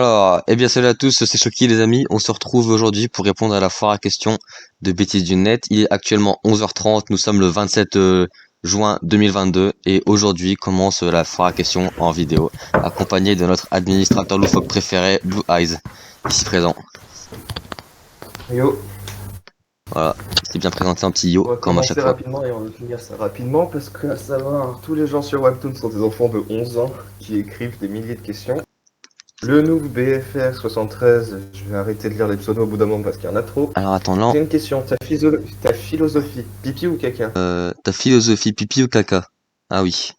Alors, eh bien salut à tous, c'est Shoki les amis. On se retrouve aujourd'hui pour répondre à la foire à questions de bêtises du net. Il est actuellement 11h30, nous sommes le 27 juin 2022 et aujourd'hui commence la foire à questions en vidéo, accompagné de notre administrateur loufoque préféré, Blue Eyes, ici présent. Yo, Voilà, c'est bien présenté un petit yo, on va comme à chaque commencer fois. rapidement et on va finir ça rapidement parce que à savoir, tous les gens sur Webtoon sont des enfants de 11 ans qui écrivent des milliers de questions. Le nouveau BFR 73, je vais arrêter de lire les pseudos au bout d'un moment parce qu'il y en a trop. Alors attends, là, J'ai une question, ta philosophie, pipi ou caca? ta philosophie pipi ou caca? Ah oui.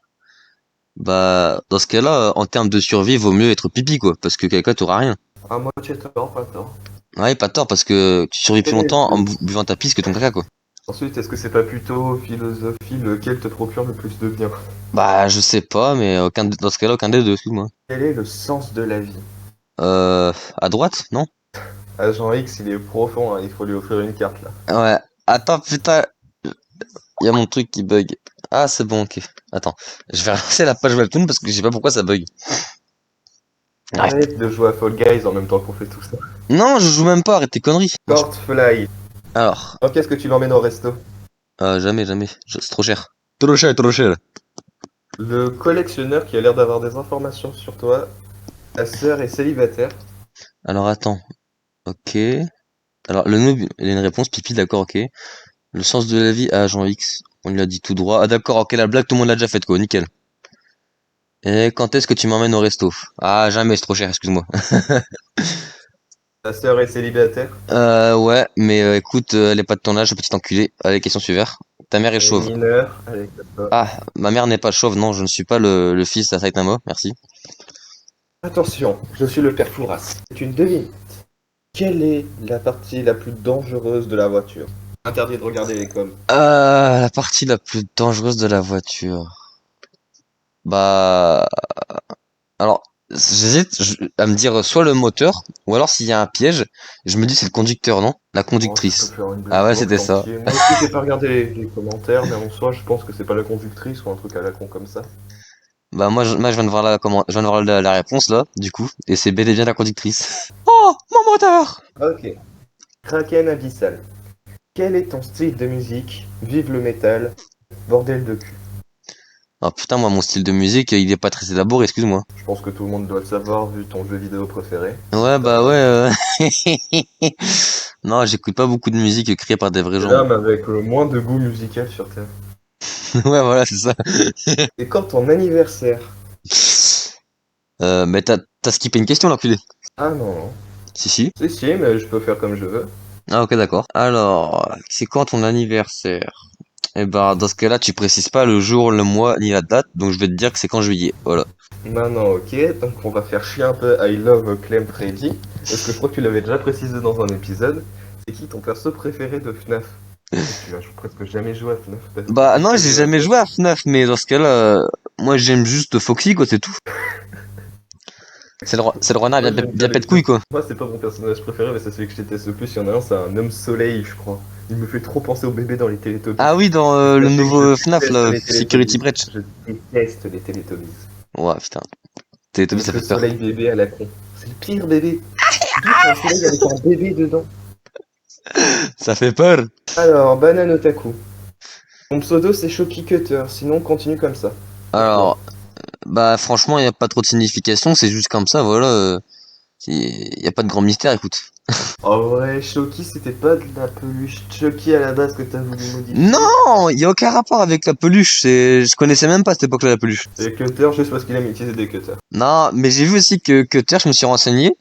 Bah, dans ce cas-là, en termes de survie, vaut mieux être pipi quoi, parce que caca t'auras rien. À moitié tort, pas tort. Ouais, pas tort, parce que tu survis plus Quel est longtemps en le- buvant ta pisse que ton caca, quoi. Ensuite, est-ce que c'est pas plutôt philosophie lequel te procure le plus de bien? Bah, je sais pas, mais dans ce cas-là, aucun des deux, excuse-moi. Quel est le sens de la vie? À droite, non? Agent X, il est profond, hein, il faut lui offrir une carte là. Ouais. Attends, putain, y a mon truc qui bug. Ah, c'est bon, ok. Attends, je vais relancer la page webtoon parce que je sais pas pourquoi ça bug. Ouais. Arrête de jouer à Fall Guys en même temps qu'on fait tout ça. Non, je joue même pas, arrête tes conneries. Fly. Alors, Donc, qu'est-ce que tu l'emmènes au resto? jamais, jamais. C'est trop cher. Trop cher, trop cher. Le collectionneur qui a l'air d'avoir des informations sur toi, ta sœur est célibataire. Alors, attends. Ok. Alors, le noob, il a une réponse, pipi, d'accord, ok. Le sens de la vie à Agent X. On lui a dit tout droit. Ah, d'accord, ok, la blague, tout le monde l'a déjà faite, quoi, nickel. Et quand est-ce que tu m'emmènes au resto? Ah, jamais, c'est trop cher, excuse-moi. Ta sœur est célibataire. Ouais, mais écoute, elle est pas de ton âge, petit enculé. Allez, question suivante. Ta mère est Elle est chauve. mineure. Allez, pas. Ah, ma mère n'est pas chauve, non, je ne suis pas le fils à Saitama, merci. Attention, je suis le père Fouras. C'est une devine. Quelle est la partie la plus dangereuse de la voiture? Interdit de regarder les coms. La partie la plus dangereuse de la voiture. Bah, alors, à me dire soit le moteur, ou alors s'il y a un piège, je me dis c'est le conducteur, non? La Oh, tu peux conductrice. faire une Ah blague ouais, sur le c'était ça. chantier. Moi aussi, j'ai pas regardé les commentaires, mais en soi, je pense que c'est pas la conductrice ou un truc à la con comme ça. Bah moi je viens de voir je viens de voir la réponse là, du coup, et c'est bel et bien la conductrice. Oh, mon moteur! Ok. Kraken abyssal. Quel est ton style de musique? Vive le métal. Bordel de cul. Oh putain, moi mon style de musique, il est pas très élaboré, excuse-moi. Je pense que tout le monde doit le savoir vu ton jeu vidéo préféré. Ouais, bah ouais. Non, j'écoute pas beaucoup de musique créée par des vrais C'est gens. l'homme avec le moins de goût musical sur Terre. Ouais, voilà, c'est ça. Et quand ton anniversaire? Mais t'as skippé une question, l'enculé. Ah non, non. Si, si. Si, mais je peux faire comme je veux. Ah, ok, d'accord. Alors, c'est quand ton anniversaire? Eh ben, dans ce cas-là, tu précises pas le jour, le mois, ni la date, donc je vais te dire que c'est qu'en juillet. Voilà. Non, non, ok. Donc on va faire chier un peu I Love Clem Freddy. Parce que je crois que tu l'avais déjà précisé dans un épisode. C'est qui ton perso préféré de FNAF? Tu as presque jamais joué à FNAF. Bah non, j'ai jamais joué à FNAF, mais dans ce cas-là, moi j'aime juste Foxy, quoi, c'est tout. C'est le renard Moi, bien, j'aime bien bien les pète couille, quoi. Moi, c'est pas mon personnage préféré, mais c'est celui que je déteste le plus. Il y en a un, c'est un homme soleil, je crois. Il me fait trop penser au bébé dans les Télétobies. Ah oui, dans le Sachez que nouveau je FNAF, déteste là, les Security Télétobies. Breach. Je déteste les Télétobies. Ouais, putain. Télétobies, Le ça feu fait peur. soleil bébé à la con. C'est le pire bébé. D'où t'as un soleil avec un bébé dedans? Ça fait peur. Alors, Banane Otaku. Mon pseudo c'est Shoki Cutter, sinon continue comme ça. Pourquoi? Alors, bah franchement, il n'y a pas trop de signification, c'est juste comme ça, voilà. Il y a pas de grand mystère, écoute. En vrai, Shoki c'était pas de la peluche Chucky à la base que t'as voulu modifier. Non, il y a aucun rapport avec la peluche. Je connaissais même pas à cette époque-là la peluche. C'est Cutter juste parce qu'il aime utiliser des cutters. Non, mais j'ai vu aussi que Cutter, je me suis renseigné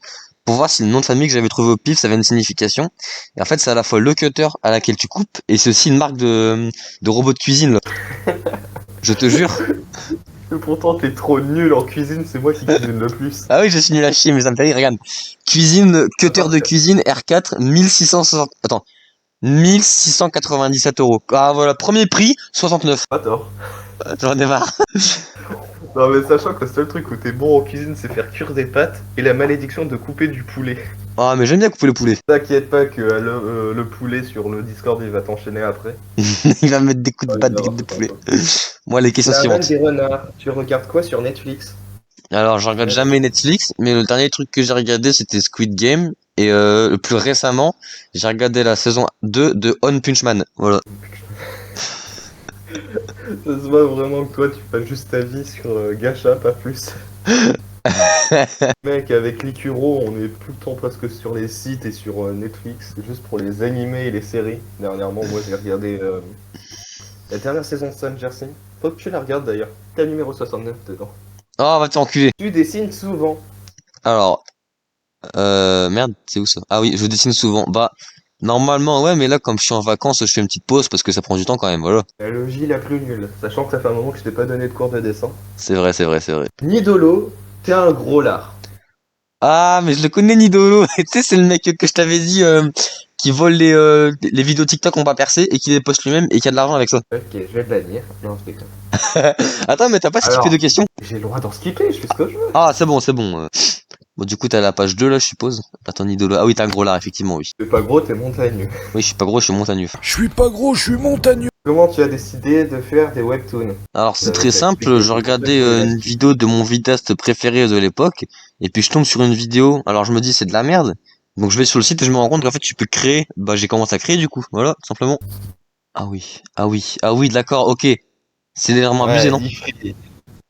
pour voir si le nom de famille que j'avais trouvé au pif, ça avait une signification. Et en fait, c'est à la fois le cutter à laquelle tu coupes et c'est aussi une marque de robot de cuisine, là. Je te jure. Et pourtant t'es trop nul en cuisine, c'est moi qui cuisine le plus. Ah oui, je suis nul à chier, mais ça me fait rire, regarde. Cuisine, cutter de cuisine R4, 1660, attends, 1697 euros. Ah voilà, premier prix, 69. Pas tort. J'en ai marre. Non mais sachant que le seul truc où t'es bon en cuisine c'est faire cuire des pâtes et la malédiction de couper du poulet. Ah, mais j'aime bien couper le poulet. T'inquiète pas que le poulet sur le Discord il va t'enchaîner après. Il va me mettre des coups de Ouais, batte, il des va coups de avoir poulet. ça. Moi, les questions La reine suivantes. des renards, tu regardes quoi sur Netflix? Alors, je regarde jamais Netflix, mais le dernier truc que j'ai regardé, c'était Squid Game. Et le plus récemment, j'ai regardé la saison 2 de One Punch Man. Voilà. Ça se voit vraiment que toi, tu passes juste ta vie sur Gacha, pas plus. Mec, avec l'Ikuro, on est tout le temps presque sur les sites et sur Netflix, juste pour les animés et les séries. Dernièrement, moi, j'ai regardé la dernière saison de Stranger Things. Faut que tu la regardes d'ailleurs. T'as le numéro 69 dedans. Oh, va t'enculer. Tu dessines souvent. Alors, merde, c'est où ça? Ah oui, je dessine souvent. Bah, normalement, ouais, mais là, comme je suis en vacances, je fais une petite pause parce que ça prend du temps quand même, voilà. La logie la plus nulle, sachant que ça fait un moment que je t'ai pas donné de cours de dessin. C'est vrai, c'est vrai, c'est vrai. Nidolo, t'es un gros lard. Ah, mais je le connais, Nidolo. Tu sais, c'est le mec que je t'avais dit, qui vole les vidéos TikTok ont pas percé et qui les poste lui-même et qui a de l'argent avec ça. Ok, je vais le bannir. Non, je déconne. Attends, mais t'as pas skippé Alors, de questions? j'ai le droit d'en skipper, je fais ce que je veux. Ah, c'est bon, c'est bon. Bon, du coup, t'as la page 2 là, je suppose. Attends, Nidolo. Ah oui, t'as un gros lard, effectivement, oui. T'es pas gros, t'es montagneux. Oui, je suis pas gros, je suis montagneux. Je suis pas gros, je suis montagneux. Comment tu as décidé de faire des webtoons? Alors, c'est très t'as simple. expliqué Je tout regardais ça, une vidéo de mon vidéaste préféré de l'époque. Et puis, je tombe sur une vidéo. Alors, je me dis, c'est de la merde. Donc, je vais sur le site et je me rends compte qu'en fait, tu peux créer. Bah, j'ai commencé à créer, du coup. Voilà, tout simplement. Ah oui, ah oui, ah oui, d'accord, ok. C'est légèrement abusé, Ouais, non? Ifri.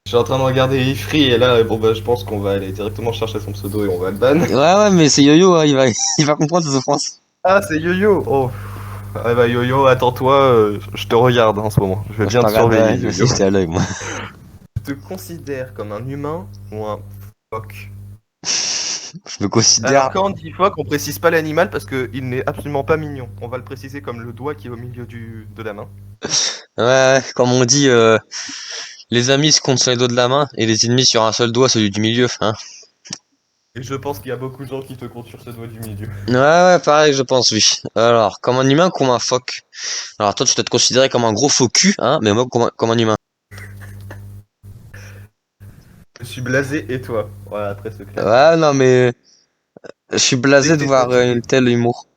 Je suis en train de regarder Ifri et là, bon bah je pense qu'on va aller directement chercher son pseudo et on va le ban. Ouais, ouais, mais c'est Yo-Yo, hein, il va comprendre ses offenses. Ah, c'est Yo-Yo. Oh. Ah bah Yo-Yo, attends-toi, je te regarde en ce moment. Je vais bien te surveiller, Moi aussi, Yo-Yo. j'étais à l'œil, moi. Tu te considères comme un humain ou un phoque? Je me considère. Alors quand on dit phoque, on précise pas l'animal parce qu'il n'est absolument pas mignon. On va le préciser comme le doigt qui est au milieu de la main. Ouais, comme on dit, les amis se comptent sur les doigts de la main et les ennemis sur un seul doigt, celui du milieu, hein. Et je pense qu'il y a beaucoup de gens qui te comptent sur ce doigt du milieu. Ouais, ouais, pareil, je pense, oui. Alors, comme un humain, comme un phoque. Alors, toi, tu dois te considérer comme un gros faux cul, hein, mais moi, comme un humain. Je suis blasé et toi. Voilà, très secret. Ouais, non, mais je suis blasé de voir une telle humour.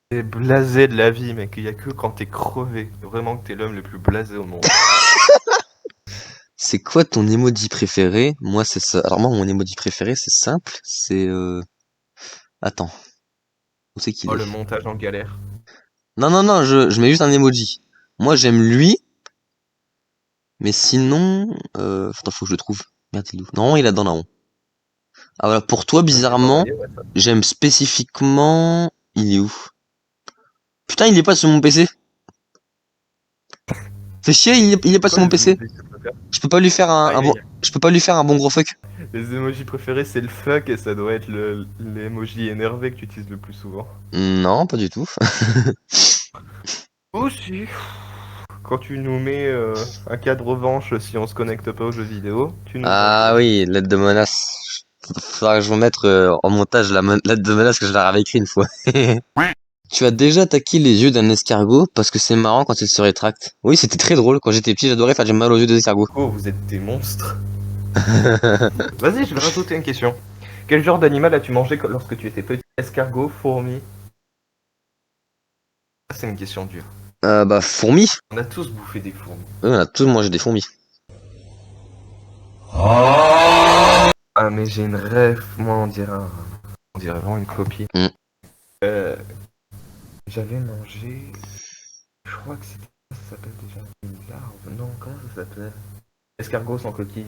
T'es blasé de la vie, mec. Il y a que quand t'es crevé. Vraiment que t'es l'homme le plus blasé au monde. C'est quoi ton emoji préféré? Moi, c'est ça. Alors, moi, mon emoji préféré, c'est simple. C'est, attends. Où c'est qu'il Oh, est? le montage en galère. Non, non, non, je mets juste un emoji. Moi, j'aime lui, mais sinon, attends, faut que je le trouve. Merde, il est où? Non, il est dans la honte. Ah voilà, pour toi, bizarrement, j'aime spécifiquement... Il est où? Putain, il est pas sur mon PC. Fais chier, il est pas sur mon PC. Je peux pas lui faire un bon... Je peux pas lui faire un bon gros fuck. Les emojis préférés, c'est le fuck et ça doit être l'emoji énervé que tu utilises le plus souvent. Non, pas du tout. Aussi. Quand tu nous mets un cas de revanche si on se connecte pas aux jeux vidéo, tu nous Ah oui, lettre de menace. Faudra que je vous mette en montage la lettre de menace que je leur avais écrit une fois. Tu as déjà attaqué les yeux d'un escargot parce que c'est marrant quand il se rétracte. Oui, c'était très drôle. Quand j'étais petit, j'adorais faire du mal aux yeux des escargots. Oh, vous êtes des monstres. Vas-y, je vais rajouter une question. Quel genre d'animal as-tu mangé lorsque tu étais petit? Escargot, fourmi? C'est une question dure. Bah, fourmis. On a tous bouffé des fourmis. Oui, on a tous mangé des fourmis. Ah, mais j'ai une rêve. Moi, on dirait vraiment une copie. Mm. J'avais mangé. Je crois que c'était. Ça s'appelle déjà une larve. Non, comment ça s'appelle? Escargot sans coquille.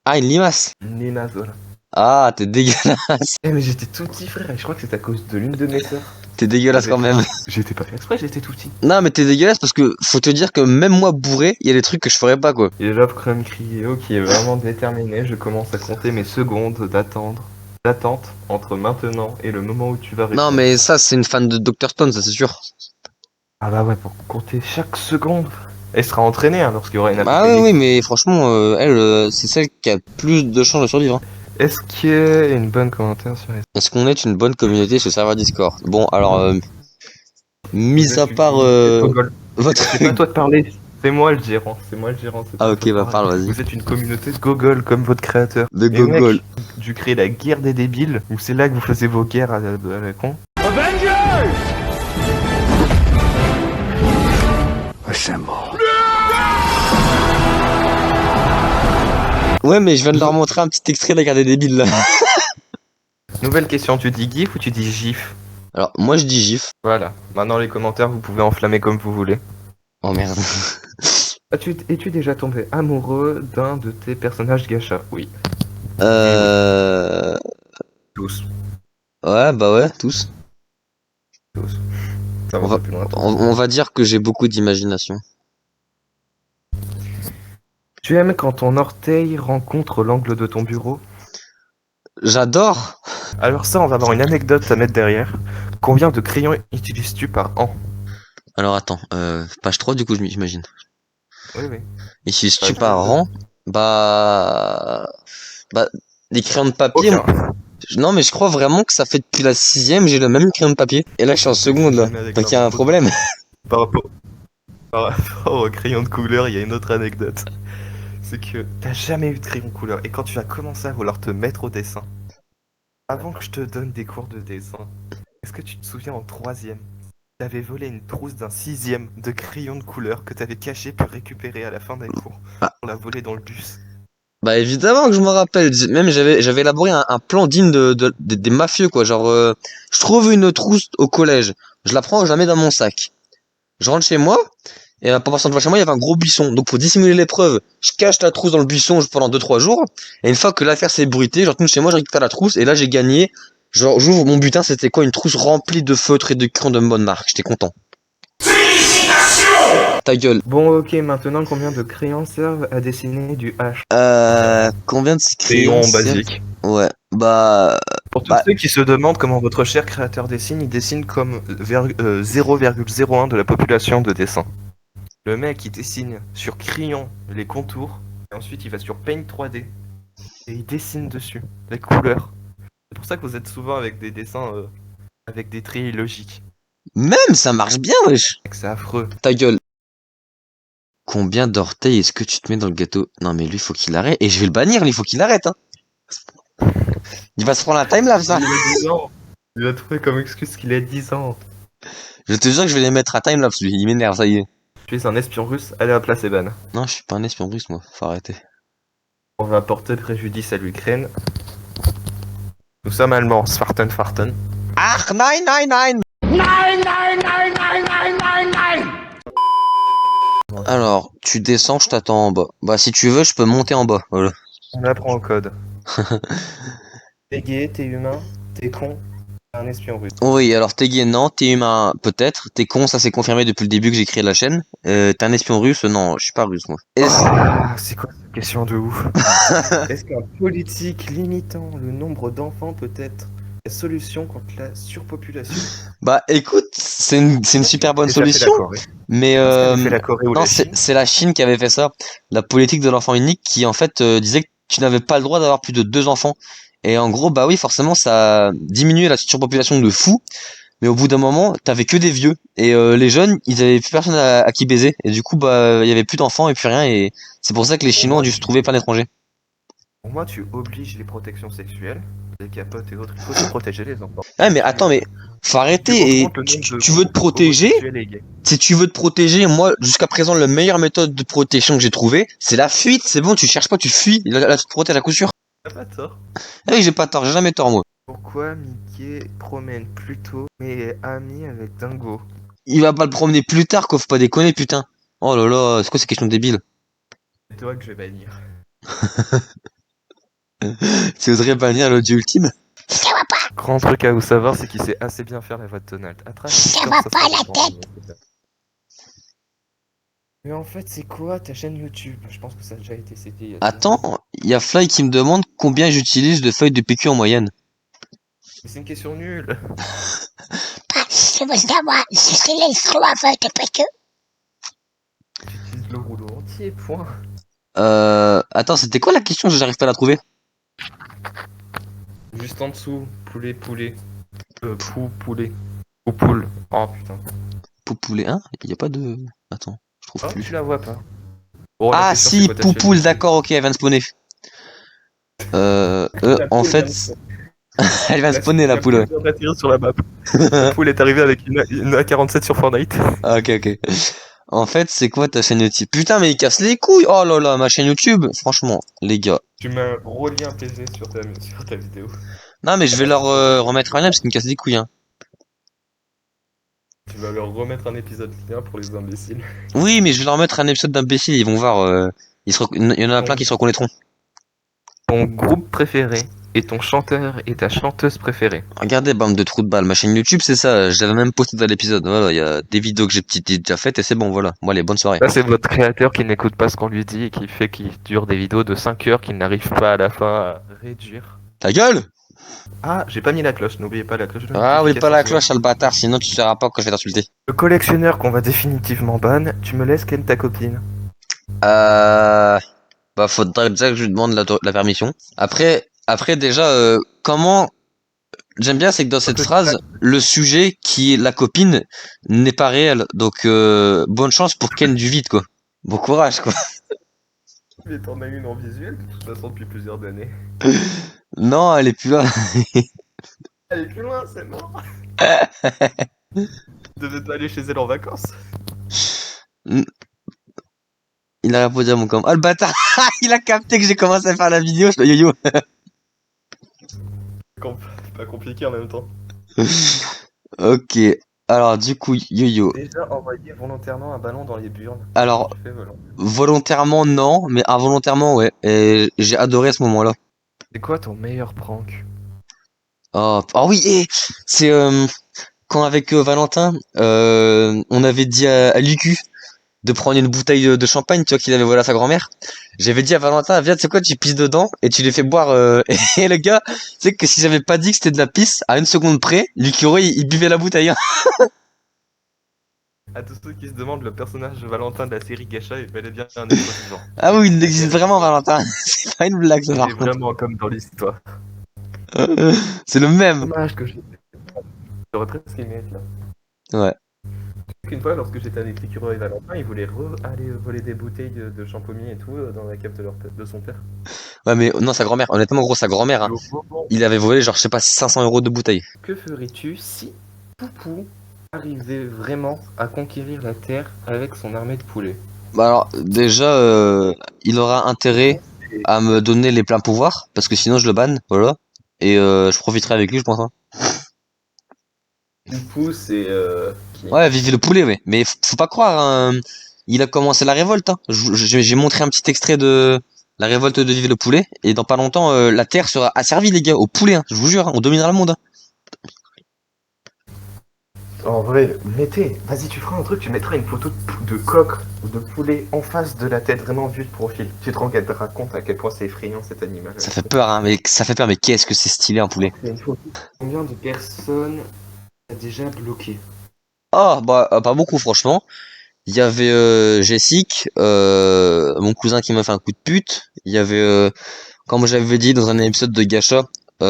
Ah, une limace. Une limace, voilà. Ah, t'es dégueulasse. Eh, mais j'étais tout petit, frère. Et je crois que c'est à cause de l'une de mes sœurs. T'es dégueulasse quand même. J'étais pas fait exprès, j'étais tout petit. Non, mais t'es dégueulasse parce que faut te dire que même moi bourré, il y a des trucs que je ferais pas quoi. Et Love Crumb Crio qui est vraiment déterminé. Je commence à compter mes secondes d'attente entre maintenant et le moment où tu vas répondre. Non, mais ça, c'est une fan de Dr. Stone, ça c'est sûr. Ah bah ouais, pour compter chaque seconde. Elle sera entraînée hein, lorsqu'il y aura une Ah oui, apocalypse. oui, mais franchement, elle, c'est celle qui a plus de chances de survivre. Hein. Est-ce qu'il y a une bonne commentaire sur les... Est-ce qu'on est une bonne communauté sur le serveur Discord? Bon, alors, mis à part votre... C'est pas toi de parler, c'est moi le gérant. C'est moi le gérant. Ah ok, bah parle, vas-y. Vous êtes une communauté de Gogol comme votre créateur. De Et Gogol. mec, tu crées la guerre des débiles, où c'est là que vous faisiez vos guerres à la con. Ouais, mais je viens de leur montrer un petit extrait de la garde des débiles là. Nouvelle question, tu dis GIF ou tu dis GIF? Alors, moi je dis gif. Voilà, maintenant les commentaires, vous pouvez enflammer comme vous voulez. Oh merde. Es-tu déjà tombé amoureux d'un de tes personnages gacha? Oui. Euh... Tous. Ouais, bah ouais, tous. Tous. Ça On va va, plus loin. on va dire que j'ai beaucoup d'imagination. Tu aimes quand ton orteil rencontre l'angle de ton bureau? J'adore. Alors ça, on va avoir une anecdote à mettre derrière. Combien de crayons utilises-tu par an? Alors attends, page 3 du coup, j'imagine. Oui, oui. Et si tu Page par 2. rang, bah, des crayons de papier. Aucun. Non, mais je crois vraiment que ça fait depuis la sixième, j'ai le même crayon de papier. Et là, je suis en seconde là. Donc il y a un problème. Par rapport au crayon de couleur, il y a une autre anecdote. C'est que t'as jamais eu de crayon de couleur. Et quand tu as commencé à vouloir te mettre au dessin, avant que je te donne des cours de dessin, est-ce que tu te souviens en troisième, t'avais volé une trousse d'un sixième de crayon de couleur que t'avais caché puis récupéré à la fin d'un cours. On l'a volé dans le bus. Bah évidemment que je me rappelle. Même j'avais élaboré un plan digne des mafieux quoi. Genre, je trouve une trousse au collège. Je la prends, je la mets dans mon sac. Je rentre chez moi. Et pour passer devant chez moi, il y avait un gros buisson. Donc pour dissimuler l'épreuve, je cache la trousse dans le buisson pendant 2-3 jours. Et une fois que l'affaire s'est bruitée, je retourne chez moi, je récupère la trousse. Et là j'ai gagné. Genre j'ouvre mon butin, c'était quoi? Une trousse remplie de feutres et de crayons de bonne marque. J'étais content. Ta gueule. Bon, ok, maintenant combien de crayons servent à dessiner du H? Combien de crayons Crayon servent? basique. Ouais, bah... Pour tous Bah- ceux qui se demandent comment votre cher créateur dessine, il dessine comme 0,01 de la population de dessin. Le mec, il dessine sur crayon les contours, et ensuite il va sur Paint 3D, et il dessine dessus les couleurs. C'est pour ça que vous êtes souvent avec des dessins avec des traits illogiques. Même, ça marche bien, wesh. C'est affreux. Ta gueule. Combien d'orteils est-ce que tu te mets dans le gâteau? Non mais lui, faut qu'il arrête. Et je vais le bannir, lui, faut qu'il arrête, hein. Il va se prendre la timelapse, ça. Il a 10 ans. Il a trouvé comme excuse qu'il a 10 ans. Je te jure que je vais les mettre à timelapse, lui. Il m'énerve, ça y est. Tu es un espion russe, allez hop là c'est ban. Non, je suis pas un espion russe, moi. Faut arrêter. On va porter préjudice à l'Ukraine. Nous sommes allemands, Spartan Farten. Ah, nein, nein, nein. Alors, tu descends, je t'attends en bas. Bah, si tu veux, je peux monter en bas. Voilà. On apprend au code. T'es gay, t'es humain, t'es con, t'es un espion russe. Oui, alors t'es gay, non. T'es humain, peut-être. T'es con, ça c'est confirmé depuis le début que j'ai créé la chaîne. T'es un espion russe? Non, je suis pas russe, moi. Ah, c'est quoi cette question de ouf? Est-ce qu'un politique limitant le nombre d'enfants peut être la solution contre la surpopulation? Bah, écoute, c'est une super bonne solution. Mais C'est la Corée ou non, la Chine? c'est la Chine qui avait fait ça. La politique de l'enfant unique qui en fait disait que tu n'avais pas le droit d'avoir plus de 2 enfants. Et en gros, bah oui, forcément, ça a diminué la surpopulation de fou. Mais au bout d'un moment, t'avais que des vieux. Et les jeunes, ils avaient plus personne à qui baiser. Et du coup, bah, il y avait plus d'enfants et plus rien. Et c'est pour ça que les Chinois ont dû se trouver plein d'étrangers. Pour moi, tu obliges les protections sexuelles, les capotes et autres. Il faut se protéger les enfants. Ouais, mais attends, mais faut arrêter. Et tu veux te protéger? Si tu veux te protéger, moi, jusqu'à présent, la meilleure méthode de protection que j'ai trouvée, c'est la fuite. C'est bon, tu cherches pas, tu fuis. Là, tu te protèges à coup sûr. T'as pas tort. Ah oui, j'ai pas tort, j'ai jamais tort, moi. Pourquoi Mickey promène Pluto mais est ami avec Dingo? Il va pas le promener plus tard, quoi, faut pas déconner, putain. Oh là là, c'est quoi ces questions débiles? C'est toi que je vais bannir. Tu voudrais bannir l'audio ultime? Grand truc à vous savoir, c'est qu'il sait assez bien faire la voix de Donald. Ça va pas la tête. Mais en fait, c'est quoi ta chaîne YouTube? Je pense que ça a déjà été cité. Attends, il y a Fly qui me demande combien j'utilise de feuilles de PQ en moyenne. C'est une question nulle. Je veux savoir si c'est les trois feuilles de PQ. J'utilise le rouleau entier, point. Attends, c'était quoi la question? J'arrive pas à la trouver. Juste en dessous, poulet. Poulet. Ou poule. Oh putain. Poulet 1? Il y a pas de... Attends, je trouve Oh, plus. tu la vois pas. Bon, la Ah question, si, c'est quoi ta chaîne Poupoule, YouTube? d'accord, ok, elle vient de spawner. En fait... elle vient de spawner la poule, ouais. On a tiré sur la map. La poule est arrivée avec une A47 sur Fortnite. Ah, ok. En fait, c'est quoi ta chaîne YouTube? Putain, mais il casse les couilles! Oh là là, ma chaîne YouTube! Franchement, les gars. Tu mets un gros lien PG sur ta vidéo. Non, mais je vais leur remettre un lien parce qu'ils me cassent les couilles, hein. Tu vas leur remettre un épisode lien pour les imbéciles. Oui, mais je vais leur mettre un épisode d'imbécile, ils vont voir. Il y en a plein qui se reconnaîtront. Ton groupe préféré et ton chanteur et ta chanteuse préférée. Regardez, bande de trous de balle. Ma chaîne YouTube, c'est ça. Je l'avais même posté dans l'épisode. Voilà, il y a des vidéos que j'ai déjà faites et c'est bon, voilà. Bon, allez, bonne soirée. Là, c'est votre créateur qui n'écoute pas ce qu'on lui dit et qui fait qu'il dure des vidéos de 5 heures qu'il n'arrive pas à la fin à réduire. Ta gueule! Ah, j'ai pas mis la cloche, n'oubliez pas la cloche de Ah oui, pas la notification. cloche, sale bâtard, sinon tu seras pas quand je vais t'insulter. Le collectionneur qu'on va définitivement ban, tu me laisses ken ta copine. Bah, faudrait déjà que je lui demande la permission. Après déjà, comment. J'aime bien, c'est que dans cette phrase, le sujet qui est la copine n'est pas réel. Donc, bonne chance pour Ken du vide, quoi. Bon courage, quoi. Mais t'en as une en visuel de toute façon depuis plusieurs années. Non, elle est plus là. Elle est plus loin, c'est mort. Devais pas aller chez elle en vacances. Il a répondu à mon com. Ah, le bâtard! Il a capté que j'ai commencé à faire la vidéo. Je fais yo-yo. Pas compliqué en même temps. Ok. Alors, du coup, yo-yo. Déjà envoyé volontairement un ballon dans les burnes. Alors, Tu fais volant. volontairement, non, mais involontairement, ouais. Et j'ai adoré ce moment-là. C'est quoi ton meilleur prank? Oh, ah oui, et c'est quand avec Valentin, on avait dit à Lucu de prendre une bouteille de champagne, tu vois, qu'il avait volé à sa grand-mère. J'avais dit à Valentin, viens, tu sais quoi, tu pisses dedans et tu les fais boire. Et le gars, tu sais que si j'avais pas dit que c'était de la pisse, à une seconde près, Lucu il buvait la bouteille. Hein. À tous ceux qui se demandent, le personnage de Valentin de la série Gacha est bel et bien un être vivant. Ah oui, il existe vraiment, Valentin. C'est pas une blague, ça, Il par est contre. vraiment comme dans l'histoire. C'est le même. Dommage que j'aurais presque aimé être là. Ouais. Une fois, lorsque j'étais avec Ricuro et Valentin, ils voulaient aller voler des bouteilles de champomis et tout dans la cave de son père. Ouais, mais non, sa grand-mère. Honnêtement, gros, sa grand-mère, hein, Et au moment, il avait volé, genre, je sais pas, 500 € de bouteille. que ferais-tu si Poupou arrivait vraiment à conquérir la Terre avec son armée de poulets? Bah alors, déjà, il aura intérêt à me donner les pleins pouvoirs, parce que sinon je le banne, voilà. Et je profiterai avec lui, je pense. Hein. Poupou, c'est... Ouais, vive le poulet, ouais. Mais faut pas croire, hein, il a commencé la révolte. Hein. J'ai montré un petit extrait de la révolte de Vive le poulet, et dans pas longtemps, la Terre sera asservie, les gars, au poulet. Hein, je vous jure, hein, on dominera le monde. Hein. En vrai, vas-y, tu feras un truc, tu mettras une photo de coq ou de poulet en face de la tête, vraiment vue de profil. Tu te rendras compte à quel point c'est effrayant cet animal. Ça fait peur, hein, mais ça fait peur, mais qu'est-ce que c'est stylé un poulet. C'est une photo. Combien de personnes a déjà bloqué? Oh, bah, pas beaucoup, franchement. Il y avait Jessic, mon cousin qui m'a fait un coup de pute. Il y avait, comme j'avais dit dans un épisode de Gacha,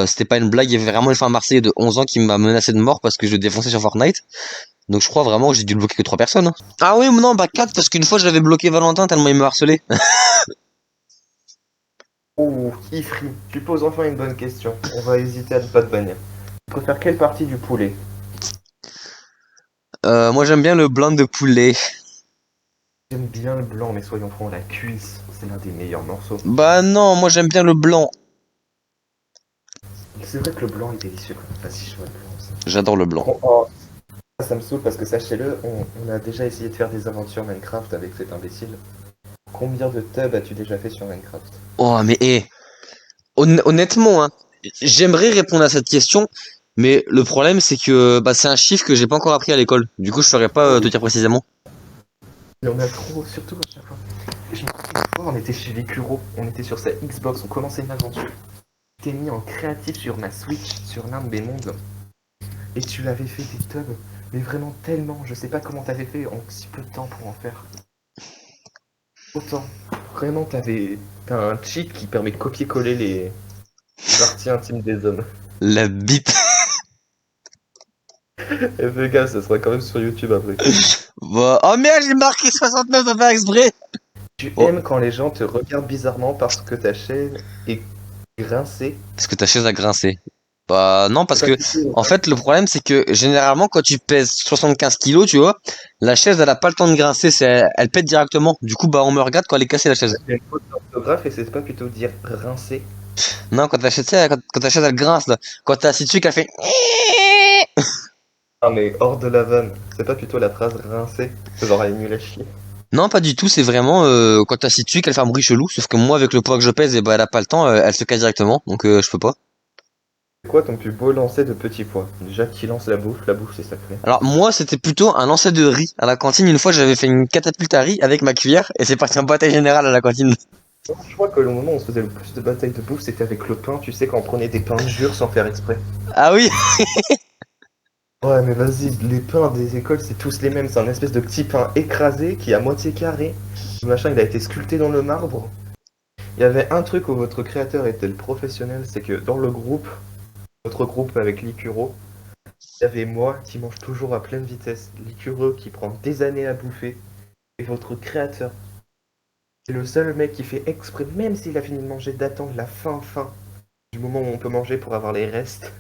c'était pas une blague, il y avait vraiment une femme Marseillais de 11 ans qui m'a menacé de mort parce que je le défonçais sur Fortnite. Donc je crois vraiment que j'ai dû le bloquer que 3 personnes. Hein. Ah oui, mais non, bah 4 parce qu'une fois j'avais bloqué Valentin tellement il me harcelait. Oh, Ifri, tu poses enfin une bonne question. On va hésiter à ne pas te bannir. Tu préfères quelle partie du poulet? Moi j'aime bien le blanc de poulet. J'aime bien le blanc, mais soyons francs, la cuisse, c'est l'un des meilleurs morceaux. Bah non, moi j'aime bien le blanc. C'est vrai que le blanc est délicieux. Vas-y, je vois le blanc aussi. J'adore le blanc. Oh, ça me saoule parce que sachez-le, on a déjà essayé de faire des aventures Minecraft avec cet imbécile. Combien de tubs as-tu déjà fait sur Minecraft? Oh mais honnêtement, hein, j'aimerais répondre à cette question, mais le problème c'est que bah, c'est un chiffre que j'ai pas encore appris à l'école. Du coup je saurais pas te dire précisément. Il y en a trop, surtout à chaque fois. Je me souviens une fois, on était chez Vicuro, on était sur sa Xbox, on commençait une aventure. Je t'ai mis en créatif sur ma Switch, sur l'un de mes mondes. Et tu avais fait des tubs, mais vraiment tellement, je sais pas comment t'avais fait en si peu de temps pour en faire. Autant, vraiment t'as un cheat qui permet de copier-coller les parties intimes des hommes. La bite. Et fais gaffe, ça sera quand même sur YouTube après. Bah, oh merde, j'ai marqué 69 à faire exprès. Tu Oh. aimes quand les gens te regardent bizarrement parce que ta chaîne est grincée. Parce que ta chaise a grincé. Bah non, parce C'est que pas du tout, en fait le problème c'est que généralement quand tu pèses 75 kilos, tu vois, la chaise elle a pas le temps de grincer, elle pète directement. Du coup bah on me regarde quand elle est cassée la chaise. il y a une faute d'orthographe et c'est pas plutôt dire rincer. Non, quand ta chaise, tu sais, quand ta chaise elle grince là, quand t'es assis dessus qu'elle fait. Ah mais hors de la vanne, c'est pas plutôt la phrase rincer, genre elle est nulle à chier. Non, pas du tout, c'est vraiment quand t'es assis dessus qu'elle fait un bruit chelou. Sauf que moi avec le poids que je pèse, et bah elle a pas le temps, elle se casse directement, donc je peux pas. C'est quoi ton plus beau lancer de petits pois? Déjà qui lance la bouffe c'est sacré. Alors moi c'était plutôt un lancer de riz à la cantine. Une fois j'avais fait une catapulte à riz avec ma cuillère et c'est parti en bataille générale à la cantine. Je crois que le moment où on se faisait le plus de batailles de bouffe c'était avec le pain, tu sais quand on prenait des pains durs sans faire exprès. Ah oui. Ouais mais vas-y, les pains des écoles c'est tous les mêmes, c'est un espèce de petit pain écrasé qui est à moitié carré. Le machin il a été sculpté dans le marbre. Il y avait un truc où votre créateur était le professionnel, c'est que dans le groupe, votre groupe avec l'Icuro, il y avait moi qui mange toujours à pleine vitesse, l'Icuro qui prend des années à bouffer, et votre créateur. C'est le seul mec qui fait exprès, même s'il a fini de manger, d'attendre la fin du moment où on peut manger pour avoir les restes,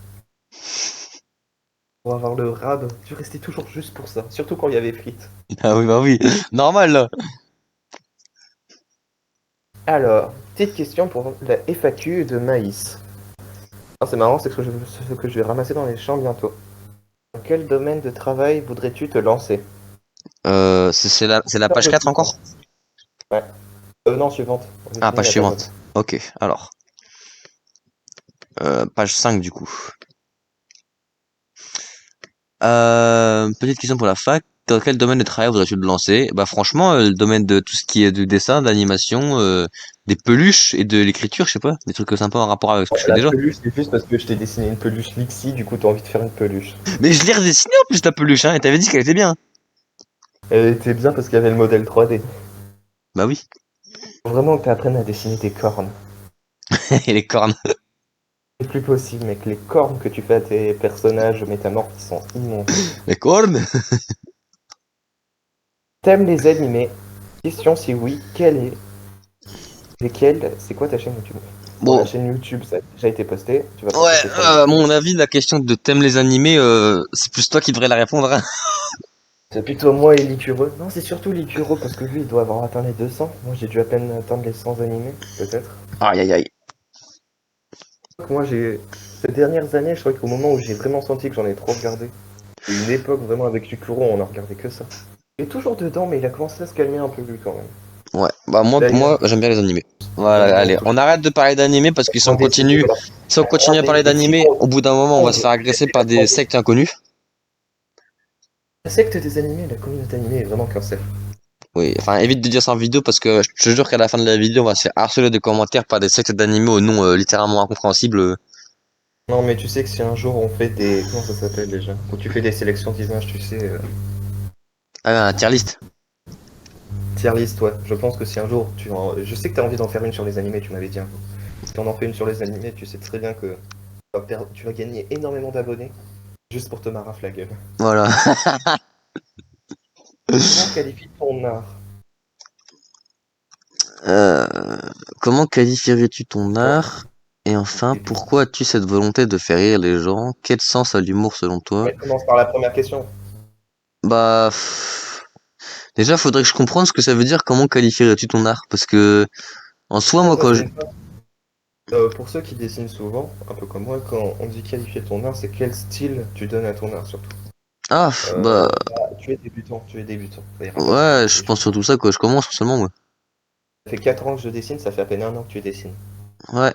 pour avoir le rab. Tu restais toujours juste pour ça, surtout quand il y avait frites. Ah oui bah oui. Normal là. Alors, petite question pour la FAQ de Maïs. Ah, c'est marrant, c'est ce que je vais ramasser dans les champs bientôt. Dans quel domaine de travail voudrais-tu te lancer? C'est la page 4 encore? Ouais. Non, suivante. On Ah, finit page la suivante. Ok, alors. Page 5 du coup. Petite question pour la fac. Dans quel domaine de travail voudrais-tu te lancer? Bah franchement, le domaine de tout ce qui est du dessin, d'animation, des peluches et de l'écriture, je sais pas, des trucs sympas en rapport avec ce que je fais La déjà. peluche, c'est juste parce que je t'ai dessiné une peluche Lixie, du coup t'as envie de faire une peluche. Mais je l'ai redessiné en plus ta peluche, hein, et t'avais dit qu'elle était bien. Elle était bien parce qu'il y avait le modèle 3D. Bah oui. Faut vraiment que t'apprennes à dessiner tes cornes. Et les cornes. C'est plus possible, mec. Les cornes que tu fais à tes personnages métamorphes sont immondes. Les cornes? T'aimes les animés? Question si oui, quel est? Lesquels? C'est quoi ta chaîne YouTube? Bon, la Bon, chaîne YouTube, ça a déjà été posté. Tu vas pas ouais, poster sur à mon avis, la question de t'aimes les animés, c'est plus toi qui devrais la répondre, hein. C'est plutôt moi et l'Icureux. Non, c'est surtout l'Icureux parce que lui, il doit avoir atteint les 200. Moi, j'ai dû à peine atteindre les 100 animés, peut-être. Aïe aïe aïe. Moi, ces dernières années, je crois qu'au moment où j'ai vraiment senti que j'en ai trop regardé, il y a eu une époque vraiment avec l'Icureux, on en regardait que ça. Il est toujours dedans, mais il a commencé à se calmer un peu lui quand même. Ouais, bah moi, D'ailleurs, j'aime bien les animés. Voilà, allez, on arrête de parler d'animés parce que on décide, voilà. si on continue à parler d'animés, au bout d'un moment, on va se faire agresser par des sectes inconnues. La secte des animés, la communauté animée est vraiment cancel. Oui, enfin, évite de dire ça en vidéo parce que je te jure qu'à la fin de la vidéo, on va se faire harceler de commentaires par des sectes d'animés au nom littéralement incompréhensible. Non, mais tu sais que si un jour on fait des... Comment ça s'appelle déjà? Quand tu fais des sélections d'images, tu sais... Ah, un tier list. Tier list, ouais. Je pense que si un jour tu en... Je sais que t'as envie d'en faire une sur les animés, tu m'avais dit un jour. Si on en fait une sur les animés, tu sais très bien que tu vas gagner énormément d'abonnés juste pour te marafler la gueule. Voilà. Comment qualifie ton art? Euh, comment qualifierais-tu ton art? Et enfin, pourquoi as-tu cette volonté de faire rire les gens? Quel sens a l'humour selon toi? Ouais, commence par la première question. Bah, déjà, faudrait que je comprenne ce que ça veut dire. Comment qualifierais-tu ton art? Parce que, en soi, moi, Ça, quand c'est je... une fois. Pour ceux qui dessinent souvent, un peu comme moi, quand on dit qualifier ton art, c'est quel style tu donnes à ton art surtout. Ah, bah, Tu es débutant, tu es débutant. Ça ira pas plus ouais, vite je que pense surtout ça, quoi. Je commence seulement, moi. ça fait 4 ans que je dessine, ça fait à peine un an que tu dessines. Ouais.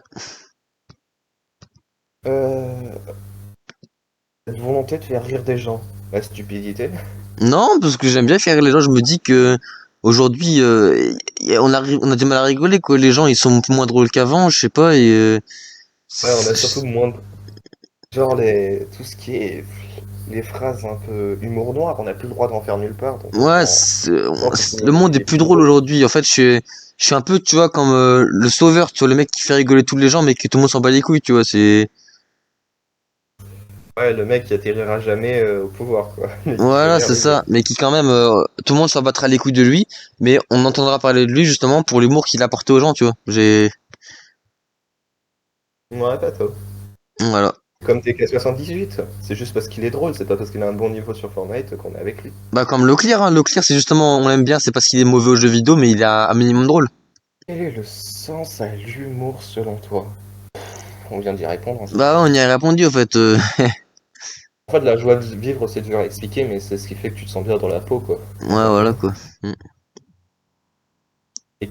Euh, Cette volonté de faire rire des gens, la stupidité. Non, parce que j'aime bien faire rire les gens. Je me dis que, aujourd'hui, on a du mal à rigoler, quoi. Les gens, ils sont moins drôles qu'avant, je sais pas, et, Ouais, on a surtout moins de... Genre tout ce qui est les phrases un peu humour noir, on n'a plus le droit d'en faire nulle part. Donc ouais, le monde est plus drôle aujourd'hui. En fait, je suis un peu, tu vois, comme le sauveur, tu vois, le mec qui fait rigoler tous les gens, mais que tout le monde s'en bat les couilles, tu vois. C'est Ouais, le mec qui atterrira jamais au pouvoir, quoi. Mais qui fait voilà, rire c'est les ça. gens. Mais qui quand même, tout le monde s'en battra les couilles de lui, mais on entendra parler de lui justement pour l'humour qu'il a apporté aux gens, tu vois. Ouais, pas tôt. Voilà. Comme TK78. C'est juste parce qu'il est drôle, c'est pas parce qu'il a un bon niveau sur Fortnite qu'on est avec lui. Bah comme Leclerc, hein. Leclerc c'est justement, on l'aime bien, c'est parce qu'il est mauvais aux jeux vidéo, mais il a un minimum drôle. Quel est le sens à l'humour selon toi? On vient d'y répondre, hein. Bah ouais, on y a répondu en fait. En fait, la joie de vivre, c'est dur à expliquer, mais c'est ce qui fait que tu te sens bien dans la peau, quoi. Ouais, voilà quoi. Et,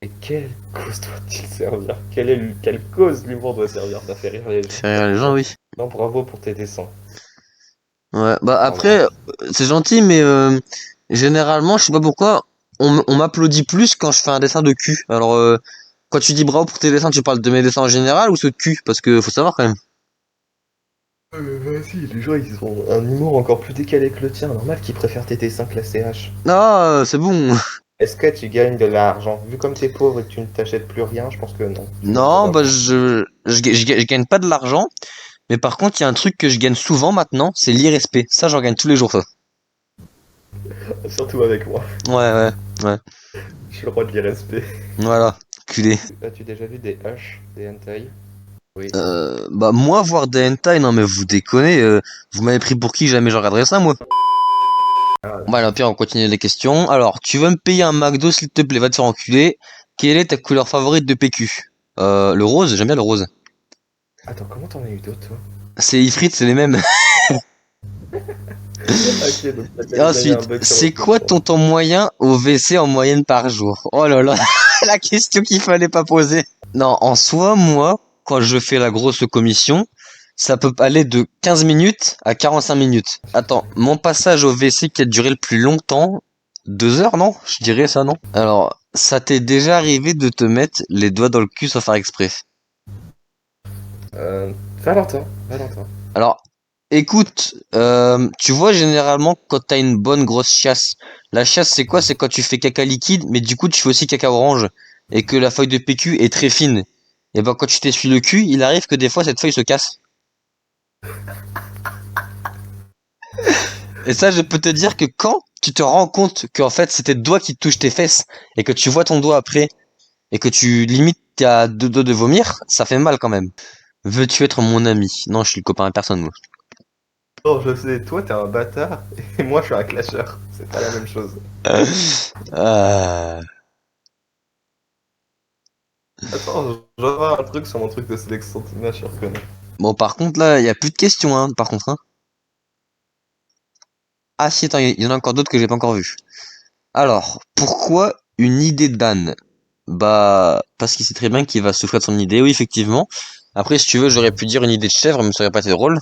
et quelle cause doit-il servir? Quelle cause l'humour doit servir? Ça fait rire les gens. Faire rire les gens, oui. Non, bravo pour tes dessins. Ouais, bah En vrai. après, c'est gentil, mais généralement, je sais pas pourquoi, on m'applaudit plus quand je fais un dessin de cul. Alors, quand tu dis bravo pour tes dessins, tu parles de mes dessins en général ou ceux de cul? Parce que faut savoir quand même. Vas-y, les gens, ils ont un humour encore plus décalé que le tien. Normal qu'ils préfèrent tes dessins que la CH. Ah, c'est bon. Est-ce que tu gagnes de l'argent? Vu comme t'es pauvre et que tu ne t'achètes plus rien, je pense que non. Non, bah je gagne pas de l'argent, mais par contre, il y a un truc que je gagne souvent maintenant, c'est l'irrespect. Ça, j'en gagne tous les jours, ça. Surtout avec moi. Ouais, ouais, ouais. Je suis le roi de l'irrespect. Voilà, culé. As-tu déjà vu des haches, des hentai? Oui. Bah moi, voir des hentai, non mais vous déconnez, vous m'avez pris pour qui? Jamais je regarderais ça, moi. Ah, Bon, alors, Pierre, on continue les questions. Alors, tu veux me payer un McDo, s'il te plaît, va te faire enculer. Quelle est ta couleur favorite de PQ? Le rose, j'aime bien le rose. attends, comment t'en as eu d'autres, toi? C'est Ifrit, c'est les mêmes. Ok, donc t'as Et gagné un ensuite, bug sur c'est votre quoi compte. ton temps moyen au WC en moyenne par jour? Oh là là, la question qu'il fallait pas poser. Non, en soi, moi, quand je fais la grosse commission, ça peut aller de 15 minutes à 45 minutes. Attends, mon passage au WC qui a duré le plus longtemps, 2 heures, non? Je dirais ça, non? Alors, ça t'est déjà arrivé de te mettre les doigts dans le cul sans faire exprès? Valentin, Valentin. Alors, écoute, tu vois généralement quand t'as une bonne grosse chiasse, la chiasse c'est quoi? C'est quand tu fais caca liquide, mais du coup tu fais aussi caca orange, et que la feuille de PQ est très fine. Et ben quand tu t'essuies le cul, il arrive que des fois cette feuille se casse. Et ça, je peux te dire que quand tu te rends compte qu'en fait c'était le doigt qui touche tes fesses, et que tu vois ton doigt après, et que tu limites t'es à deux doigts de vomir, ça fait mal quand même. Veux-tu être mon ami? Non, je suis le copain à personne, moi. Non, je sais, toi t'es un bâtard et moi je suis un clasheur. C'est pas la même chose. Euh... Attends, je vais avoir un truc sur mon truc de sélection d'image, je reconnais. Bon, par contre, là, il y a plus de questions, hein, par contre, hein. Ah si, attends, il y en a encore d'autres que j'ai pas encore vues. Alors, pourquoi une idée d'âne? Bah, parce qu'il sait très bien qu'il va souffrir de son idée, oui, effectivement. Après, si tu veux, j'aurais pu dire une idée de chèvre, mais ça aurait pas été drôle.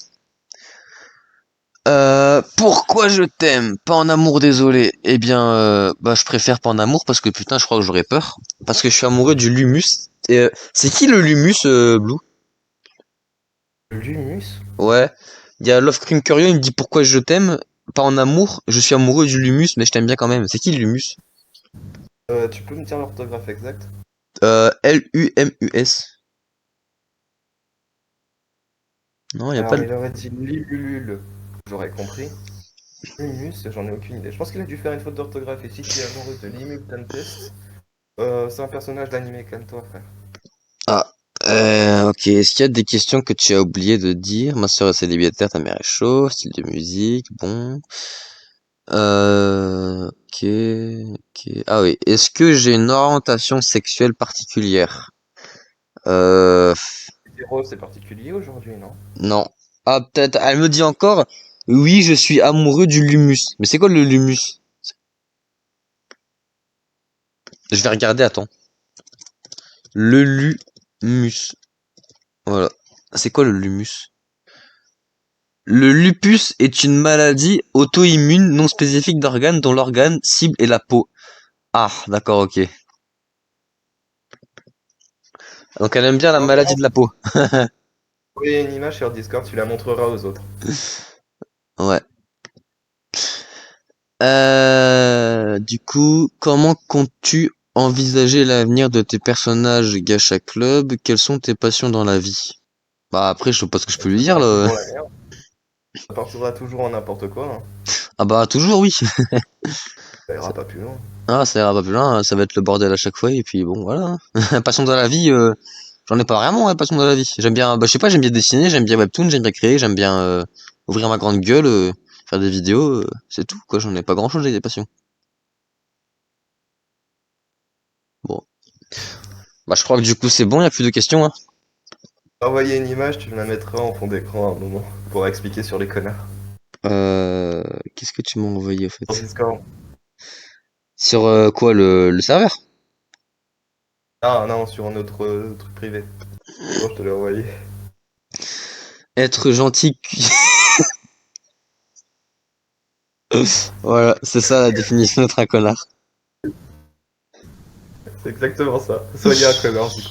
Pourquoi je t'aime? Pas en amour, désolé. Eh bien, bah, je préfère pas en amour parce que putain, je crois que j'aurais peur. Parce que je suis amoureux du Lumus. Et, c'est qui le Lumus, Blue? L'humus? Ouais. Il y a Love Cream Curieux, il me dit pourquoi je t'aime, pas en amour, je suis amoureux du Lumus, mais je t'aime bien quand même. C'est qui le Lumus? Tu peux me dire l'orthographe exacte? Lumus. Non, il y a pas Alors le... il aurait dit libellule, j'aurais compris. L'humus, j'en ai aucune idée. Je pense qu'il a dû faire une faute d'orthographe et si tu es amoureux de Limul Contest, c'est un personnage d'anime comme toi, frère. Ah, ok. Est-ce qu'il y a des questions que tu as oublié de dire? Ma soeur est célibataire, ta mère est chaud, style de musique, bon. Ok, ok. Ah oui. Est-ce que j'ai une orientation sexuelle particulière? Euh, Héros, c'est particulier aujourd'hui, non? non. Ah, peut-être, elle me dit encore, oui, je suis amoureux du Lumus. Mais c'est quoi le Lumus? Je vais regarder, attends. Le Lumus. Voilà. C'est quoi le Lumus? Le lupus est une maladie auto-immune non spécifique d'organes dont l'organe cible est la peau. Ah, d'accord, ok. Donc elle aime bien la Non, maladie de la peau. oui, une image sur Discord, tu la montreras aux autres. Ouais. Du coup, comment comptes-tu envisager l'avenir de tes personnages Gacha Club? Quelles sont tes passions dans la vie? Bah après, je sais pas ce que je peux lui Ça dire sera là. toujours la merde. Ça partira toujours en n'importe quoi, hein. Ah bah toujours oui. Ça ira pas plus loin. Ah, ça ira pas plus loin, ça va être le bordel à chaque fois et puis bon voilà. Passion dans la vie, J'en ai pas vraiment, passion dans la vie. J'aime bien, bah, je sais pas, j'aime bien dessiner, j'aime bien webtoon, j'aime bien créer, j'aime bien ouvrir ma grande gueule, faire des vidéos, c'est tout, quoi. J'en ai pas grand chose avec des passions. Bon. Bah, je crois que du coup, c'est bon, y a plus de questions, hein. Envoyer une image, tu me la mettras en fond d'écran à un moment pour expliquer sur les connards. Euh, Qu'est-ce que tu m'as envoyé, au Sur fait? Discord. Sur quoi, le serveur? Ah non, sur un autre truc privé. Bon, je te l'ai envoyé. Être gentil. Voilà, c'est ça la définition d'être un connard. C'est exactement ça. Soyez un connard du coup.